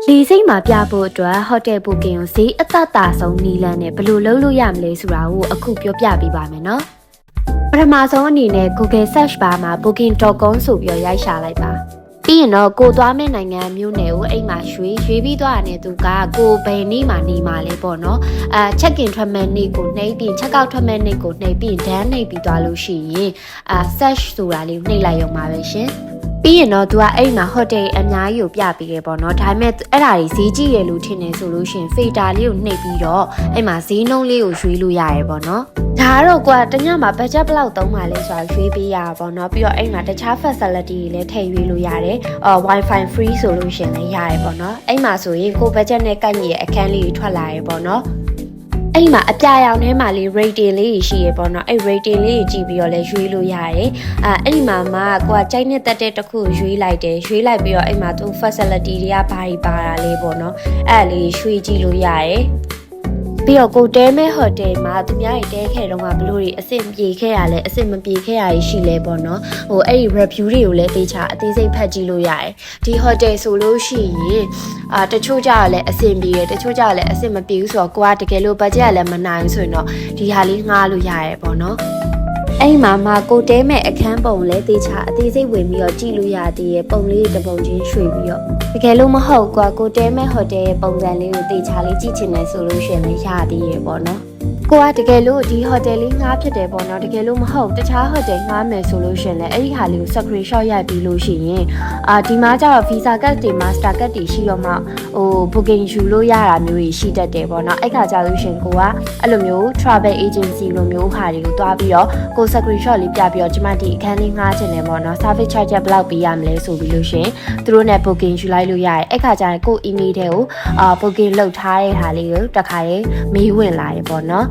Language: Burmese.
လေစိတ်မှာပြဖို့အတွက်ဟိုတယ်ဘိုကင်ကိုဈေးအသက်သာဆုံးနီလန်းနဲ့ဘယ်လိုလုပ်လို့ရမလဲဆိုတာကိုအခုပြောပြပေးပါမယ်နော်ပထမဆုံးအနေနဲ့ Google Search Bar မှာ booking.com ဆိုပြီးရိုက်ရှာလိုက်ပါပြီးရင်တော့ကိုသွားမယ့်နိုင်ငံမျိုးနယ်ကိုအိမ်မှာရွှေ့ပြီးသွားတဲ့သူကကိုဘယ်နေ့မှနေမှာလဲပေါ့နော်check in ထွက်မဲ့နေ့ကိုနှိပ်ပြီး check out ထွက်မဲ့နေ့ကိုနှိပ်ပြီး done နှိပ်ပြီးသွားလို့ရှိရင်search ဆိုတာလေးကိုနှိပ်လိုက်ရုံပါပဲရှင်ပြီးရင်တော့ तू ကအဲ့မှာဟိုတယ်အများကြီးကိုပြပေးခဲ့ပေါ့နော်ဒါပေမဲ့အဲ့ဒါကြီးဈေးကြီးရလို့ထင်နေဆိုလို့ရှိရင် filter လေးကိုနှိပ်ပြီးတော့အဲ့မှာဈေးနှုန်းလေးကိုရွေးလို့ရတယ်ပေါ့နော်ဒါကတော့ကွာတညမှာ budget ဘယ်လောက်သုံးပါလဲဆိုတာရွေးပေးရပါပေါ့နော်ပြီးတော့အဲ့မှာတခြား facility တွေလည်းထည့်ရွေးလို့ရတယ်wifi free ဆိုလို့ရှိရင်လည်းရတယ်ပေါ့နော်အဲ့မှာဆိုရင်ကို budget နဲ့ကိုက်ညီတဲ့အခန်းလေးတွေထွက်လာရပေါ့နော်အဲ့မှာအပြာရောင်ထဲမှာလေး rating လေးရှိရပေါ့နော်အဲ့ rating လေးကြည့်ပြီးတော့လဲရွေးလို့ရတယ်အဲ့ဒီမှာကိုကကြိုက်နေတဲ့တက်တစ်ခုရွေးလိုက်တယ်ရွေးလိုက်ပြီးတော့အဲ့မှာသူ facility တွေကဘာတွေပါတာလဲပေါ့နော်အဲ့လေးရွှေ့ကြည့်လို့ရတယ်ပြီးတော့ကိုတဲမဲဟိုတယ်မှာသူများတွေတဲခဲ့တော့ကဘလို့တွေအဆင်ပြေခဲ့ရလဲအဆင်မပြေခဲ့ရရှိလဲပေါ့နော်အဲ့ဒီ review တွေကိုလည်းသေချာအသေးစိတ်ဖတ်ကြည့်လို့ရတယ်ဒီဟိုတယ်ဆိုလို့ရှိရင်တချို့ကြတော့လည်းအဆင်ပြေတယ်တချို့ကြတော့လည်းအဆင်မပြေဘူးဆိုတော့ကိုကတကယ်လို့ budget ကလည်းမနိုင်ဆိုရင်တော့ဒီဟာလေးငှားလို့ရတယ်ပေါ့နော်အဲ့မှာကိုတဲမဲ့အခန်းပုံလဲသေချာအသေးစိတ်ဝင်ပြီးတော့ကြည့်လို့ရသေးရဲ့ပုံလေးတစ်ပုံချင်းရွှေ့ပြီးတော့တကယ်လို့မဟုတ်ကိုတဲမဲ့ဟိုတယ်ရဲ့ပုံစံလေးကိုသေချာလေးကြည့်ချင်တယ်ဆိုလို့ရှိရင်လည်းရသေးရဲ့ပေါ့နော်ကိုကတကယ်လို့ဒီဟိုတယ်လေးငှားဖြစ်တယ်ပေါ့နော်တကယ်လို့မဟုတ်တခြားဟိုတယ်ငှားမယ်ဆိုလို့ရှိရင်လည်းအဲ့ဒီဟာလေးကို screenshot ရိုက်ပြီးလို့ရှိရင်ဒီမှာကျတော့ visa card တွေ master card တွေရှိတော့မှbooking ယူလို့ရတာမျိုးကြီးရှိတတ်တယ်ပေါ့နော်အဲ့ခါကျလို့ရှိရင်ကိုကအဲ့လိုမျိုး travel agency လိုမျိုးဟာတွေကိုတွားပြီးတော့ကို screenshot လေးပြပြီးတော့ကျွန်မဒီအခန်းလေးငှားချင်တယ်ပေါ့နော် service charge ဘယ်လောက်ပေးရမလဲဆိုပြီးလို့ရှိရင်သူတို့နဲ့ booking ယူလိုက်လို့ရတယ်အဲ့ခါကျရင်ကို email ထဲကိုbooking လုပ်ထားတဲ့ဟာလေးကိုတစ်ခါလေးမေးဝင်လာတယ်ပေါ့နော်